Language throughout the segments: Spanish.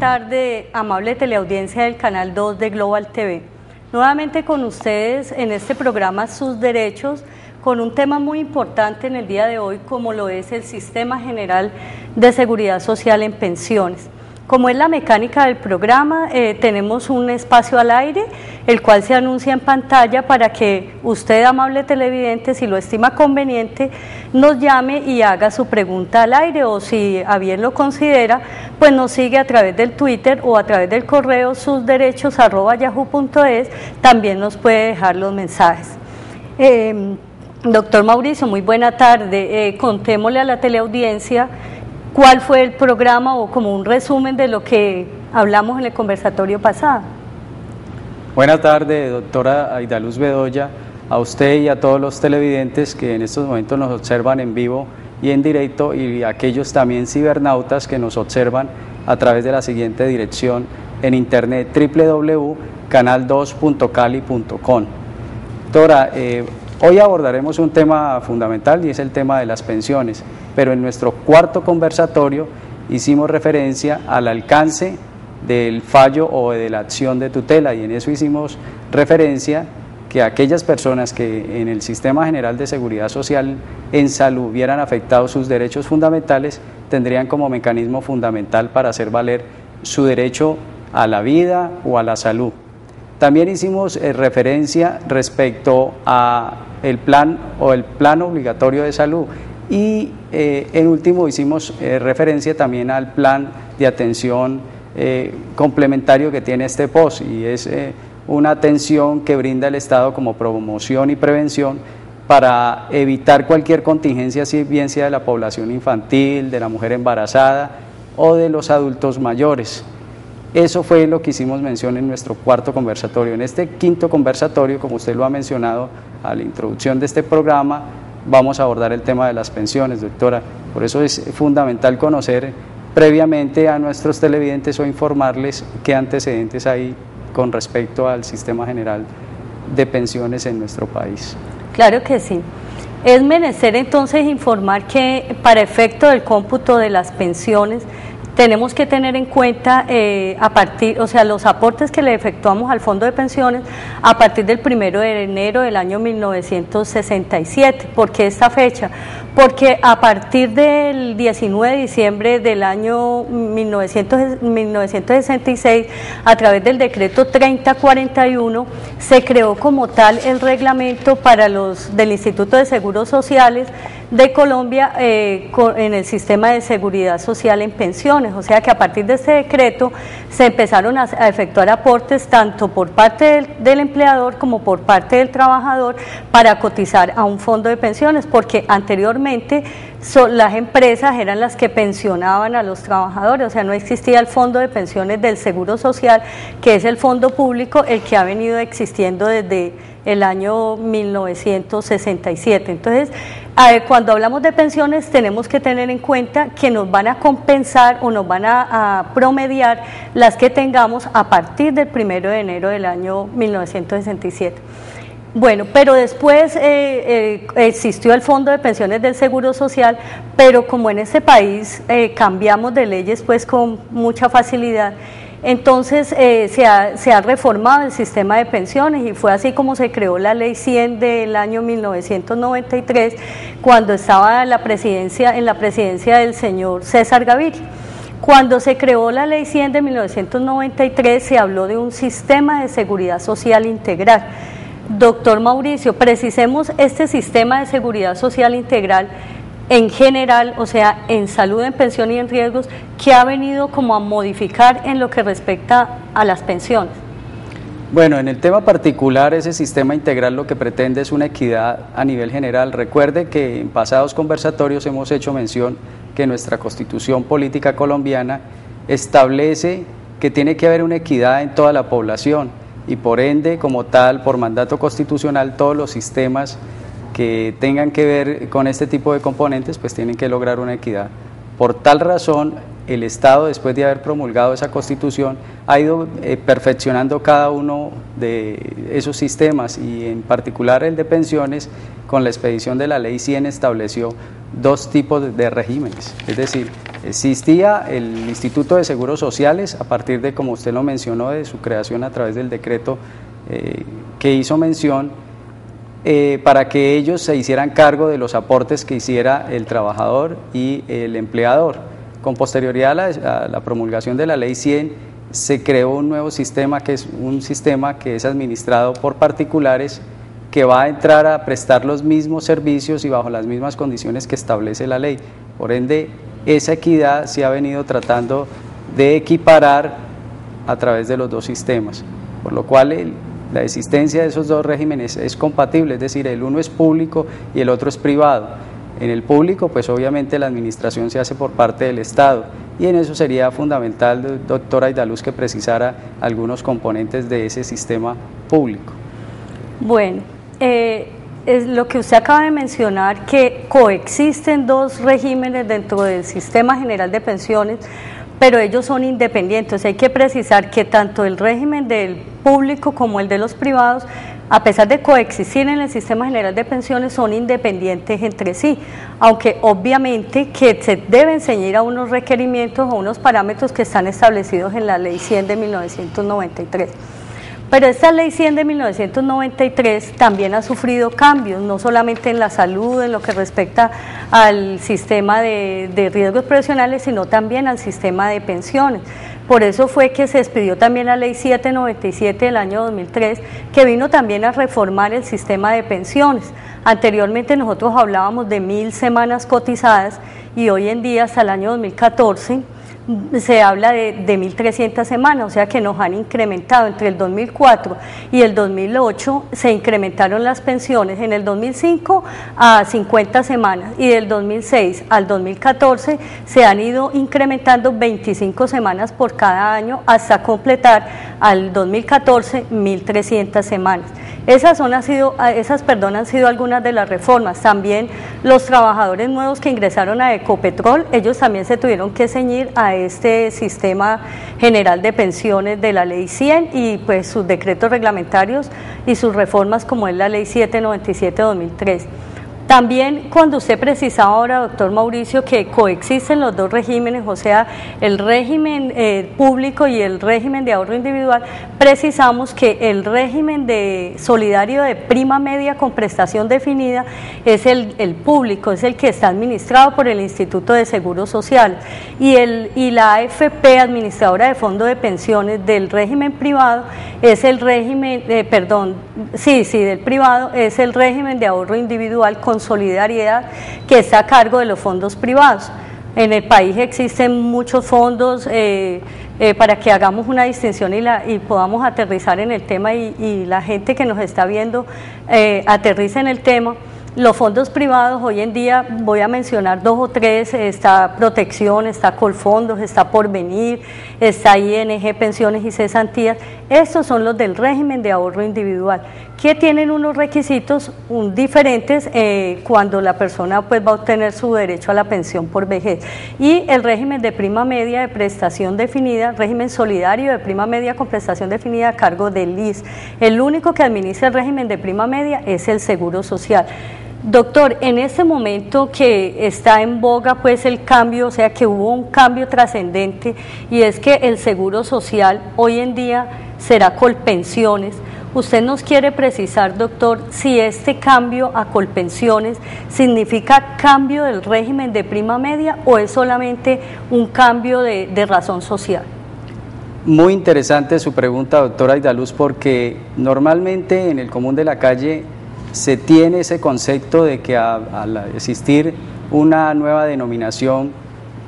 tarde, amable teleaudiencia del Canal 2 de Global TV. Nuevamente con ustedes en este programa Sus Derechos, con un tema muy importante en el día de hoy, como lo es el Sistema General de Seguridad Social en Pensiones. Como es la mecánica del programa, tenemos un espacio al aire, el cual se anuncia en pantalla para que usted, amable televidente, si lo estima conveniente, nos llame y haga su pregunta al aire, o si a bien lo considera, pues nos sigue a través del Twitter o a través del correo susderechos@yahoo.es, también nos puede dejar los mensajes. Doctor Mauricio, muy buena tarde. Contémosle a la teleaudiencia cuál fue el programa o como un resumen de lo que hablamos en el conversatorio pasado. Buenas tardes, doctora Aidaluz Bedoya, a usted y a todos los televidentes que en estos momentos nos observan en vivo y en directo, y a aquellos también cibernautas que nos observan a través de la siguiente dirección en internet: www.canal2.cali.com. Doctora, hoy abordaremos un tema fundamental y es el tema de las pensiones, pero en nuestro cuarto conversatorio hicimos referencia al alcance del fallo o de la acción de tutela, y en eso hicimos referencia que aquellas personas que en el Sistema General de Seguridad Social en salud vieran afectados sus derechos fundamentales tendrían como mecanismo fundamental para hacer valer su derecho a la vida o a la salud. También hicimos referencia respecto a el plan obligatorio de salud, y en último hicimos referencia también al plan de atención complementario que tiene este POS, y es una atención que brinda el Estado como promoción y prevención para evitar cualquier contingencia, si bien sea de la población infantil, de la mujer embarazada o de los adultos mayores. Eso fue lo que hicimos mención en nuestro cuarto conversatorio. En este quinto conversatorio, como usted lo ha mencionado a la introducción de este programa, vamos a abordar el tema de las pensiones, doctora. Por eso es fundamental conocer previamente a nuestros televidentes o informarles qué antecedentes hay con respecto al Sistema General de Pensiones en nuestro país. Claro que sí. Es menester entonces informar que para efecto del cómputo de las pensiones tenemos que tener en cuenta los aportes que le efectuamos al Fondo de Pensiones a partir del 1 de enero del año 1967. ¿Por qué esta fecha? Porque a partir del 19 de diciembre del año 1966, a través del decreto 3041, se creó como tal el reglamento del Instituto de Seguros Sociales de Colombia en el sistema de seguridad social en pensiones. O sea que a partir de este decreto se empezaron a efectuar aportes tanto por parte del empleador como por parte del trabajador para cotizar a un fondo de pensiones, porque anteriormente las empresas eran las que pensionaban a los trabajadores. O sea, no existía el fondo de pensiones del Seguro Social, que es el fondo público, el que ha venido existiendo desde el año 1967. Entonces, cuando hablamos de pensiones tenemos que tener en cuenta que nos van a compensar o nos van a promediar las que tengamos a partir del 1 de enero del año 1967. Bueno, pero después existió el Fondo de Pensiones del Seguro Social, pero como en este país cambiamos de leyes pues con mucha facilidad, entonces se ha reformado el sistema de pensiones, y fue así como se creó la Ley 100 del año 1993, cuando estaba en la presidencia del señor César Gaviria. Cuando se creó la Ley 100 de 1993 se habló de un sistema de seguridad social integral. Doctor Mauricio, precisemos este sistema de seguridad social integral en general, o sea, en salud, en pensión y en riesgos, que ha venido como a modificar en lo que respecta a las pensiones. Bueno, en el tema particular, ese sistema integral lo que pretende es una equidad a nivel general. Recuerde que en pasados conversatorios hemos hecho mención que nuestra Constitución Política Colombiana establece que tiene que haber una equidad en toda la población, y por ende, como tal, por mandato constitucional, todos los sistemas que tengan que ver con este tipo de componentes pues tienen que lograr una equidad. Por tal razón, el Estado, después de haber promulgado esa Constitución, ha ido perfeccionando cada uno de esos sistemas, y en particular el de pensiones, con la expedición de la Ley 100 estableció dos tipos de regímenes, es decir, existía el Instituto de Seguros Sociales a partir de, como usted lo mencionó, de su creación a través del decreto que hizo mención, para que ellos se hicieran cargo de los aportes que hiciera el trabajador y el empleador. Con posterioridad a la promulgación de la Ley 100, se creó un nuevo sistema, que es un sistema que es administrado por particulares, que va a entrar a prestar los mismos servicios y bajo las mismas condiciones que establece la ley. Por ende, esa equidad se ha venido tratando de equiparar a través de los dos sistemas, por lo cual la existencia de esos dos regímenes es compatible, es decir, el uno es público y el otro es privado. En el público, pues obviamente la administración se hace por parte del Estado, y en eso sería fundamental, doctora Aidaluz, que precisara algunos componentes de ese sistema público. Bueno, es lo que usted acaba de mencionar, que coexisten dos regímenes dentro del Sistema General de Pensiones, pero ellos son independientes. Hay que precisar que tanto el régimen del público como el de los privados, a pesar de coexistir en el Sistema General de Pensiones, son independientes entre sí, aunque obviamente que se deben ceñir a unos requerimientos o unos parámetros que están establecidos en la Ley 100 de 1993. Pero esta Ley 100 de 1993 también ha sufrido cambios, no solamente en la salud, en lo que respecta al sistema de riesgos profesionales, sino también al sistema de pensiones. Por eso fue que se expidió también la Ley 797 del año 2003, que vino también a reformar el sistema de pensiones. Anteriormente nosotros hablábamos de 1000 semanas cotizadas, y hoy en día, hasta el año 2014, se habla de 1.300 semanas, o sea que nos han incrementado. Entre el 2004 y el 2008 se incrementaron las pensiones, en el 2005 a 50 semanas, y del 2006 al 2014 se han ido incrementando 25 semanas por cada año, hasta completar al 2014 1.300 semanas. Esas han sido algunas de las reformas. También los trabajadores nuevos que ingresaron a Ecopetrol, ellos también se tuvieron que ceñir a este sistema general de pensiones de la Ley 100 y pues sus decretos reglamentarios y sus reformas, como es la Ley 797-2003. También, cuando usted precisaba ahora, doctor Mauricio, que coexisten los dos regímenes, o sea, el régimen público y el régimen de ahorro individual, precisamos que el régimen de solidario de prima media con prestación definida es el público, es el que está administrado por el Instituto de Seguro Social, y la AFP, administradora de fondo de pensiones del régimen privado, es el régimen, del privado, es el régimen de ahorro individual con solidaridad, que está a cargo de los fondos privados. En el país existen muchos fondos, para que hagamos una distinción y podamos aterrizar en el tema, y la gente que nos está viendo aterriza en el tema. Los fondos privados hoy en día, voy a mencionar 2 o 3, está Protección, está Colfondos, está Porvenir, está ING Pensiones y Cesantías. Estos son los del régimen de ahorro individual, que tienen unos requisitos diferentes cuando la persona pues va a obtener su derecho a la pensión por vejez. Y el régimen de prima media de prestación definida, régimen solidario de prima media con prestación definida a cargo del ISS. El único que administra el régimen de prima media es el Seguro Social. Doctor, en este momento que está en boga pues el cambio, o sea que hubo un cambio trascendente, y es que el Seguro Social hoy en día será Colpensiones. ¿Usted nos quiere precisar, doctor, si este cambio a Colpensiones significa cambio del régimen de prima media o es solamente un cambio de razón social? Muy interesante su pregunta, doctora Aidaluz, porque normalmente en el común de la calle se tiene ese concepto de que al existir una nueva denominación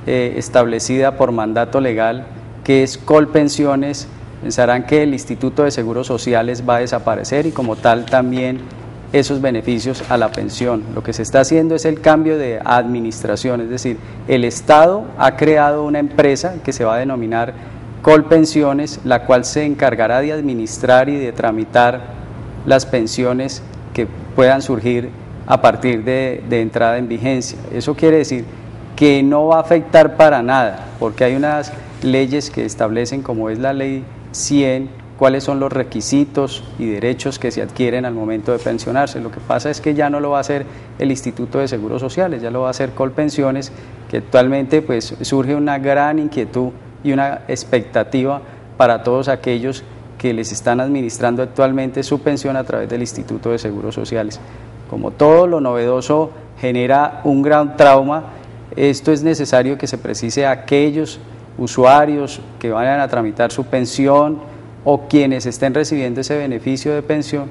establecida por mandato legal, que es Colpensiones, pensarán que el Instituto de Seguros Sociales va a desaparecer, y como tal también esos beneficios a la pensión. Lo que se está haciendo es el cambio de administración, es decir, el Estado ha creado una empresa que se va a denominar Colpensiones, la cual se encargará de administrar y de tramitar las pensiones que puedan surgir a partir de entrada en vigencia. Eso quiere decir que no va a afectar para nada, porque hay unas leyes que establecen, como es la Ley 100, cuáles son los requisitos y derechos que se adquieren al momento de pensionarse. Lo que pasa es que ya no lo va a hacer el Instituto de Seguros Sociales, ya lo va a hacer Colpensiones, que actualmente pues surge una gran inquietud y una expectativa para todos aquellos que les están administrando actualmente su pensión a través del Instituto de Seguros Sociales. Como todo lo novedoso genera un gran trauma, esto es necesario que se precise a aquellos usuarios que vayan a tramitar su pensión o quienes estén recibiendo ese beneficio de pensión,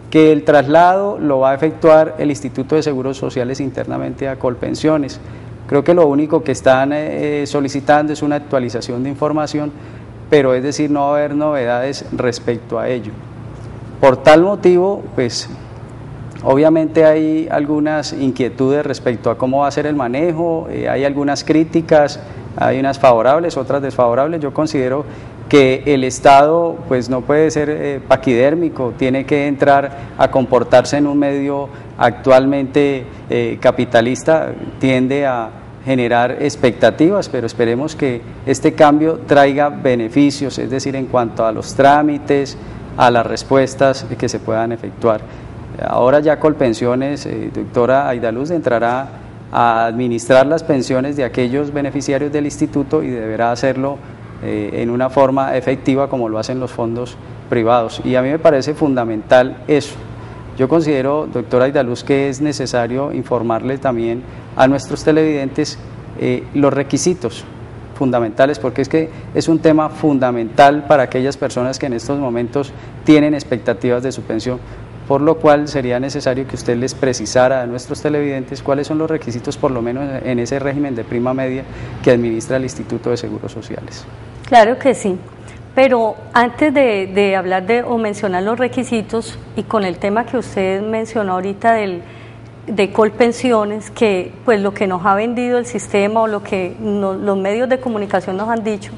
que el traslado lo va a efectuar el Instituto de Seguros Sociales internamente a Colpensiones. Creo que lo único que están solicitando es una actualización de información, pero es decir, no va a haber novedades respecto a ello. Por tal motivo, pues obviamente hay algunas inquietudes respecto a cómo va a ser el manejo, hay algunas críticas, hay unas favorables, otras desfavorables. Yo considero que el Estado pues no puede ser paquidérmico, tiene que entrar a comportarse en un medio actualmente capitalista, tiende a generar expectativas, pero esperemos que este cambio traiga beneficios, es decir, en cuanto a los trámites, a las respuestas que se puedan efectuar. Ahora ya Colpensiones, doctora Aidaluz, entrará a administrar las pensiones de aquellos beneficiarios del instituto y deberá hacerlo en una forma efectiva como lo hacen los fondos privados. Y a mí me parece fundamental eso. Yo considero, doctora Aidaluz, que es necesario informarle también a nuestros televidentes los requisitos fundamentales, porque es que es un tema fundamental para aquellas personas que en estos momentos tienen expectativas de su pensión, por lo cual sería necesario que usted les precisara a nuestros televidentes cuáles son los requisitos, por lo menos en ese régimen de prima media que administra el Instituto de Seguros Sociales. Claro que sí, pero antes de hablar o mencionar los requisitos, y con el tema que usted mencionó ahorita de Colpensiones, que pues lo que nos ha vendido el sistema o lo que los medios de comunicación nos han dicho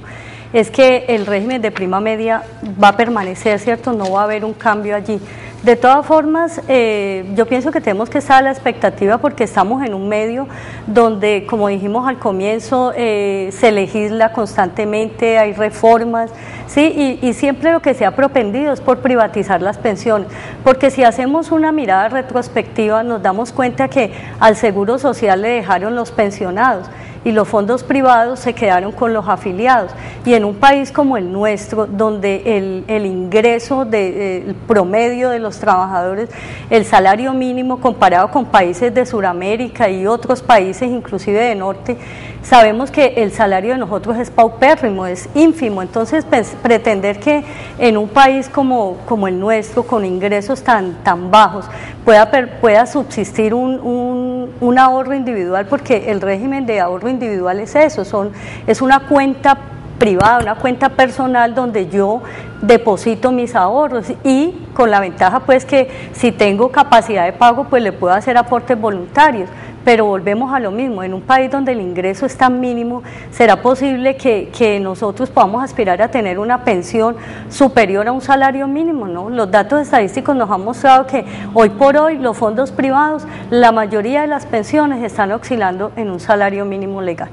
es que el régimen de prima media va a permanecer, ¿cierto? No va a haber un cambio allí. De todas formas, yo pienso que tenemos que estar a la expectativa porque estamos en un medio donde, como dijimos al comienzo, se legisla constantemente, hay reformas, ¿sí? Y siempre lo que se ha propendido es por privatizar las pensiones, porque si hacemos una mirada retrospectiva nos damos cuenta que al Seguro Social le dejaron los pensionados y los fondos privados se quedaron con los afiliados. Y en un país como el nuestro, donde el ingreso el promedio de los trabajadores, el salario mínimo comparado con países de Sudamérica y otros países, inclusive de norte, sabemos que el salario de nosotros es paupérrimo, es ínfimo. Entonces pretender que en un país como el nuestro, con ingresos tan bajos, pueda subsistir un ahorro individual, porque el régimen de ahorro individual es eso, es una cuenta privada, una cuenta personal donde yo deposito mis ahorros y con la ventaja pues que si tengo capacidad de pago pues le puedo hacer aportes voluntarios. Pero volvemos a lo mismo, en un país donde el ingreso es tan mínimo, ¿será posible que nosotros podamos aspirar a tener una pensión superior a un salario mínimo? ¿No? Los datos estadísticos nos han mostrado que hoy por hoy los fondos privados, la mayoría de las pensiones están oscilando en un salario mínimo legal.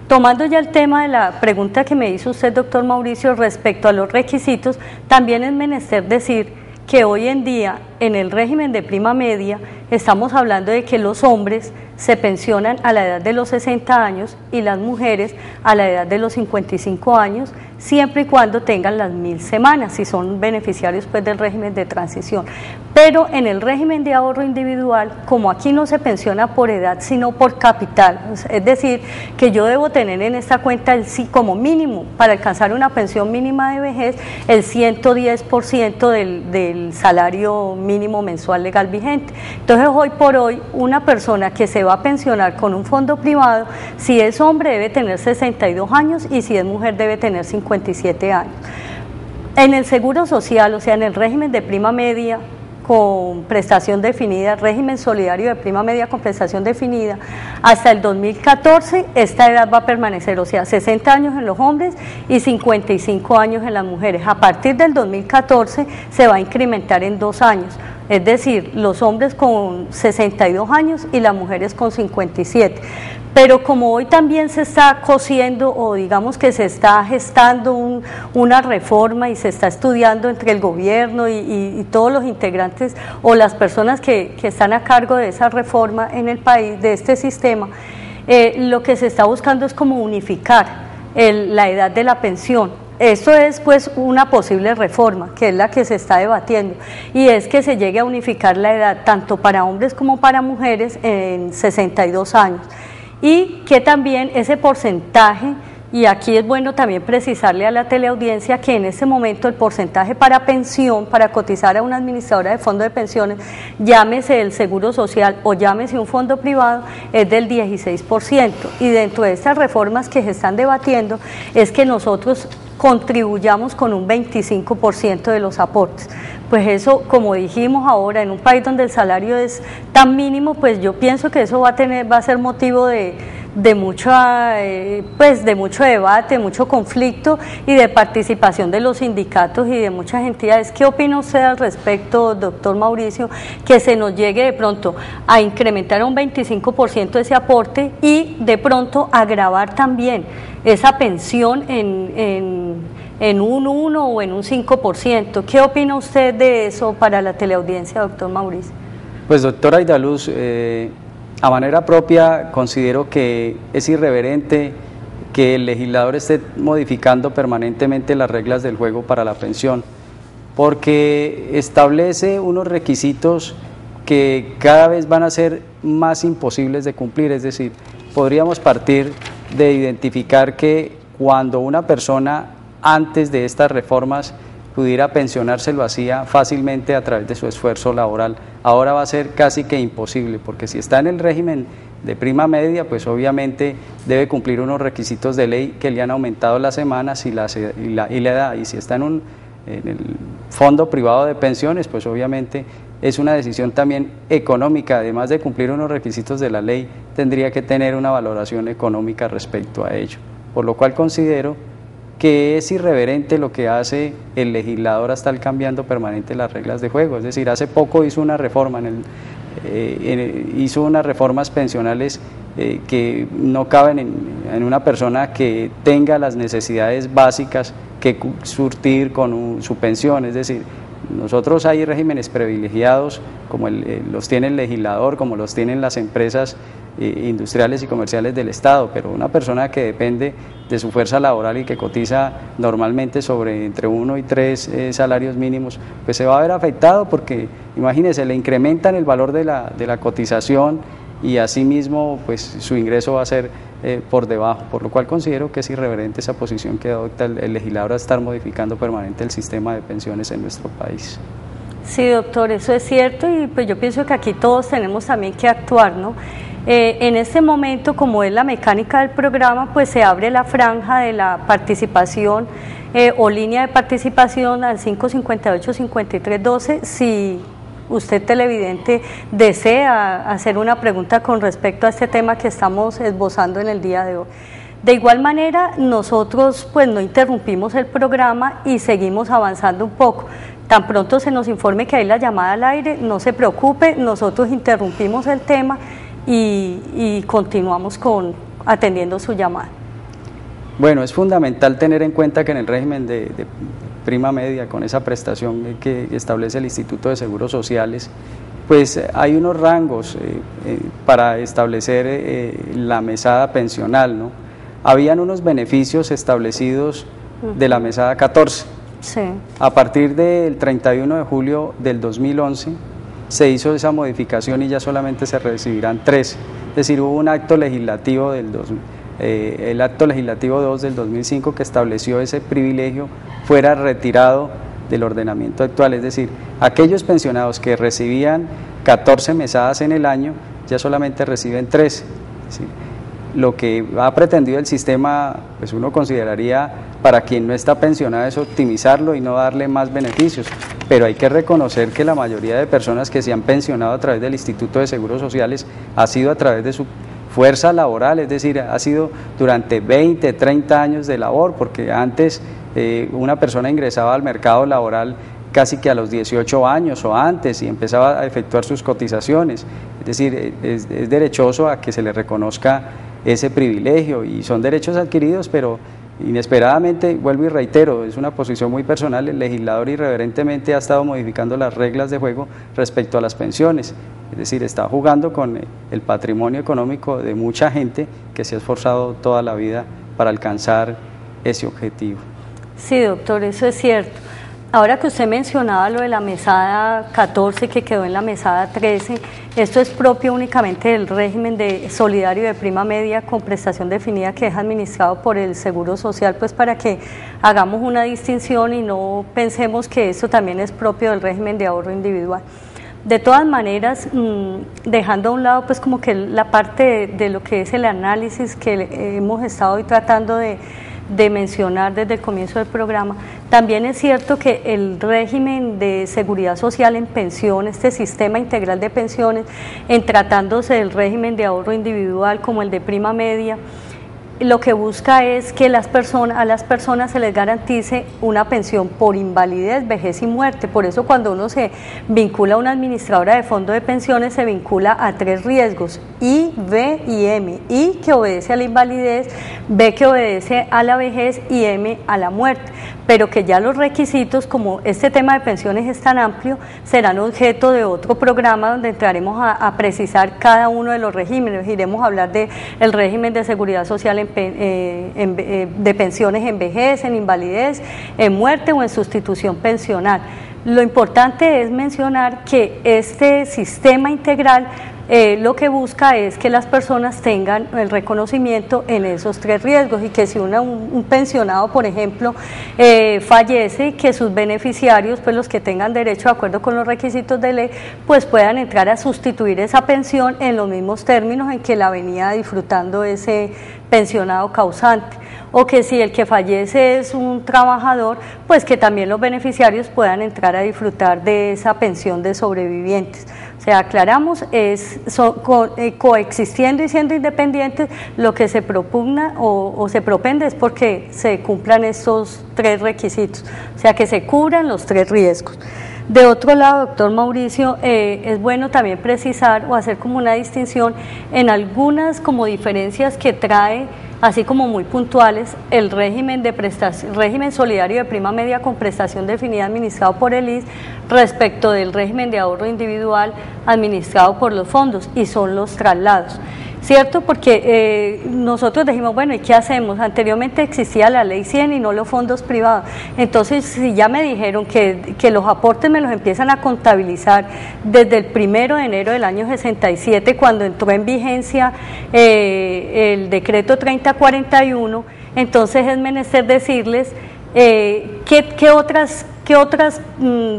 Tomando ya el tema de la pregunta que me hizo usted, doctor Mauricio, respecto a los requisitos, también es menester decir que hoy en día en el régimen de prima media estamos hablando de que los hombres se pensionan a la edad de los 60 años y las mujeres a la edad de los 55 años, siempre y cuando tengan las 1000 semanas, si son beneficiarios pues del régimen de transición. Pero en el régimen de ahorro individual, como aquí no se pensiona por edad, sino por capital, es decir, que yo debo tener en esta cuenta como mínimo, para alcanzar una pensión mínima de vejez, el 110% del salario mínimo mensual legal vigente. Entonces, hoy por hoy, una persona que se va a pensionar con un fondo privado, si es hombre debe tener 62 años y si es mujer debe tener 57 años. En el Seguro Social, o sea, en el régimen de prima media con prestación definida, régimen solidario de prima media con prestación definida, hasta el 2014 esta edad va a permanecer, o sea, 60 años en los hombres y 55 años en las mujeres. A partir del 2014 se va a incrementar en 2 años. es decir, los hombres con 62 años y las mujeres con 57. Pero como hoy también se está cosiendo o digamos que se está gestando una reforma y se está estudiando entre el gobierno y todos los integrantes o las personas que están a cargo de esa reforma en el país, de este sistema, lo que se está buscando es como unificar la edad de la pensión. Esto es pues una posible reforma, que es la que se está debatiendo, y es que se llegue a unificar la edad tanto para hombres como para mujeres en 62 años. Y que también ese porcentaje, y aquí es bueno también precisarle a la teleaudiencia que en este momento el porcentaje para pensión, para cotizar a una administradora de fondo de pensiones, llámese el Seguro Social o llámese un fondo privado, es del 16%. Y dentro de estas reformas que se están debatiendo es que nosotros contribuyamos con un 25% de los aportes. Pues eso, como dijimos ahora, en un país donde el salario es tan mínimo, pues yo pienso que eso va a ser motivo de mucho debate, mucho conflicto y de participación de los sindicatos y de muchas entidades. ¿Qué opina usted al respecto, doctor Mauricio, que se nos llegue de pronto a incrementar un 25% ese aporte y de pronto agravar también esa pensión en un 1 o en un 5%? ¿Qué opina usted de eso para la teleaudiencia, doctor Mauricio? Pues, doctora Aidaluz, a manera propia considero que es irreverente que el legislador esté modificando permanentemente las reglas del juego para la pensión, porque establece unos requisitos que cada vez van a ser más imposibles de cumplir. Es decir, podríamos partir de identificar que cuando una persona antes de estas reformas pudiera pensionarse, lo hacía fácilmente a través de su esfuerzo laboral. Ahora va a ser casi que imposible, porque si está en el régimen de prima media, pues obviamente debe cumplir unos requisitos de ley que le han aumentado las semanas y la edad, y si está en el fondo privado de pensiones, pues obviamente es una decisión también económica. Además de cumplir unos requisitos de la ley, tendría que tener una valoración económica respecto a ello, por lo cual considero que es irreverente lo que hace el legislador a estar cambiando permanente las reglas de juego. Es decir, hace poco hizo una reforma, hizo unas reformas pensionales que no caben en una persona que tenga las necesidades básicas que surtir con su pensión. Es decir, nosotros hay regímenes privilegiados como los tiene el legislador, como los tienen las empresas industriales y comerciales del Estado, pero una persona que depende de su fuerza laboral y que cotiza normalmente sobre entre 1 y 3 salarios mínimos, pues se va a ver afectado, porque imagínese, le incrementan el valor de la cotización y asimismo pues su ingreso va a ser por debajo, por lo cual considero que es irreverente esa posición que adopta el legislador a estar modificando permanente el sistema de pensiones en nuestro país. Sí, doctor, eso es cierto, y pues yo pienso que aquí todos tenemos también que actuar, ¿no? En este momento, como es la mecánica del programa, pues se abre la franja de la participación o línea de participación al 558-5312, si usted, televidente, desea hacer una pregunta con respecto a este tema que estamos esbozando en el día de hoy. De igual manera, nosotros pues no interrumpimos el programa y seguimos avanzando un poco. Tan pronto se nos informe que hay la llamada al aire, no se preocupe, nosotros interrumpimos el tema y continuamos atendiendo su llamada. Bueno, es fundamental tener en cuenta que en el régimen de prima media, con esa prestación que establece el Instituto de Seguros Sociales, pues hay unos rangos para establecer la mesada pensional, ¿no? Habían unos beneficios establecidos de la mesada 14. Sí. A partir del 31 de julio del 2011 se hizo esa modificación y ya solamente se recibirán 3, es decir, hubo un acto legislativo el acto legislativo 2 del 2005 que estableció ese privilegio fuera retirado del ordenamiento actual, es decir, aquellos pensionados que recibían 14 mesadas en el año ya solamente reciben 3, ¿sí? Lo que ha pretendido el sistema, pues uno consideraría, para quien no está pensionado, es optimizarlo y no darle más beneficios, pero hay que reconocer que la mayoría de personas que se han pensionado a través del Instituto de Seguros Sociales ha sido a través de su fuerza laboral, es decir, ha sido durante 20, 30 años de labor, porque antes una persona ingresaba al mercado laboral casi que a los 18 años o antes y empezaba a efectuar sus cotizaciones. Es decir, es derechoso a que se le reconozca ese privilegio y son derechos adquiridos, pero inesperadamente, vuelvo y reitero, es una posición muy personal, el legislador irreverentemente ha estado modificando las reglas de juego respecto a las pensiones, es decir, está jugando con el patrimonio económico de mucha gente que se ha esforzado toda la vida para alcanzar ese objetivo. Sí, doctor, eso es cierto. Ahora que usted mencionaba lo de la mesada 14 que quedó en la mesada 13, esto es propio únicamente del régimen de solidario de prima media con prestación definida que es administrado por el Seguro Social, pues para que hagamos una distinción y no pensemos que esto también es propio del régimen de ahorro individual. De todas maneras, dejando a un lado pues como que la parte de lo que es el análisis que hemos estado hoy tratando de mencionar desde el comienzo del programa, también es cierto que el régimen de seguridad social en pensión, este sistema integral de pensiones, en tratándose del régimen de ahorro individual como el de prima media, lo que busca es que a las personas se les garantice una pensión por invalidez, vejez y muerte. Por eso cuando uno se vincula a una administradora de fondo de pensiones se vincula a 3 riesgos, I, V y M. I que obedece a la invalidez, V que obedece a la vejez y M a la muerte. Pero que ya los requisitos, como este tema de pensiones es tan amplio, serán objeto de otro programa donde entraremos a precisar cada uno de los regímenes. Iremos a hablar del régimen de seguridad social de pensiones en vejez, en invalidez, en muerte o en sustitución pensional. Lo importante es mencionar que este sistema integral lo que busca es que las personas tengan el reconocimiento en esos 3 riesgos y que si un pensionado, por ejemplo, fallece, que sus beneficiarios, pues los que tengan derecho de acuerdo con los requisitos de ley, pues puedan entrar a sustituir esa pensión en los mismos términos en que la venía disfrutando ese pensionado causante. O que si el que fallece es un trabajador, pues que también los beneficiarios puedan entrar a disfrutar de esa pensión de sobrevivientes. O sea, aclaramos, coexistiendo y siendo independientes, lo que se propugna o se propende es porque se cumplan estos 3 requisitos, o sea, que se cubran los 3 riesgos. De otro lado, doctor Mauricio, es bueno también precisar o hacer como una distinción en algunas como diferencias que trae, así como muy puntuales, el régimen solidario de prima media con prestación definida administrado por el ISS respecto del régimen de ahorro individual administrado por los fondos, y son los traslados. ¿Cierto? Porque nosotros dijimos, bueno, ¿y qué hacemos? Anteriormente existía la ley 100 y no los fondos privados. Entonces, si ya me dijeron que los aportes me los empiezan a contabilizar desde el 1 de enero del año 67, cuando entró en vigencia el decreto 3041, entonces es menester decirles qué otras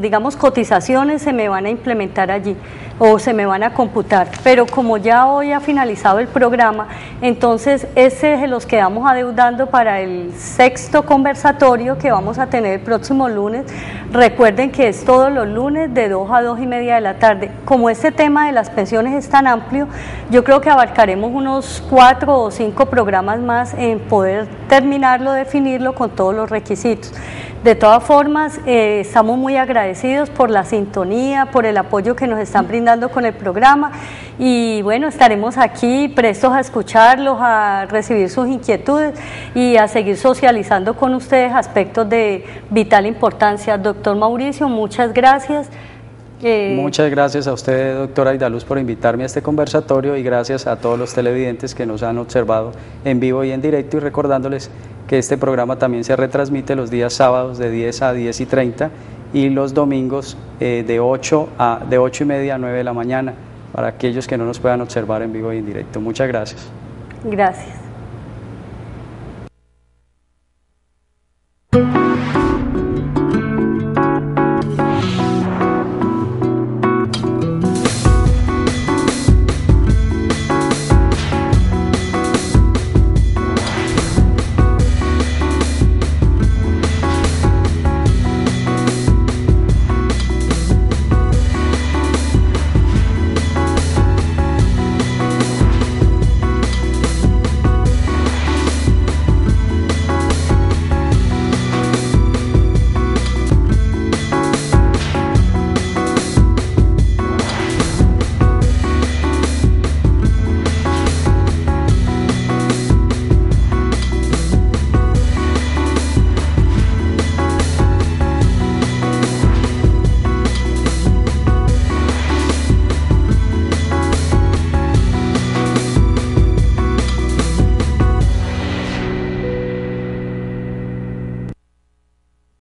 digamos, cotizaciones se me van a implementar allí o se me van a computar, pero como ya hoy ha finalizado el programa, entonces ese se los quedamos adeudando para el 6º conversatorio que vamos a tener el próximo lunes. Recuerden que es todos los lunes de 2 a 2 y media de la tarde. Como este tema de las pensiones es tan amplio, yo creo que abarcaremos unos 4 o 5 programas más en poder terminarlo, definirlo con todos los requisitos. De todas formas, estamos muy agradecidos por la sintonía, por el apoyo que nos están brindando con el programa y bueno, estaremos aquí prestos a escucharlos, a recibir sus inquietudes y a seguir socializando con ustedes aspectos de vital importancia. Doctor Mauricio, muchas gracias. Muchas gracias a usted, doctora Aidaluz, por invitarme a este conversatorio y gracias a todos los televidentes que nos han observado en vivo y en directo, y recordándoles que este programa también se retransmite los días sábados de 10 a 10:30 y los domingos de 8 y media a 9 de la mañana para aquellos que no nos puedan observar en vivo y en directo. Muchas gracias. Gracias.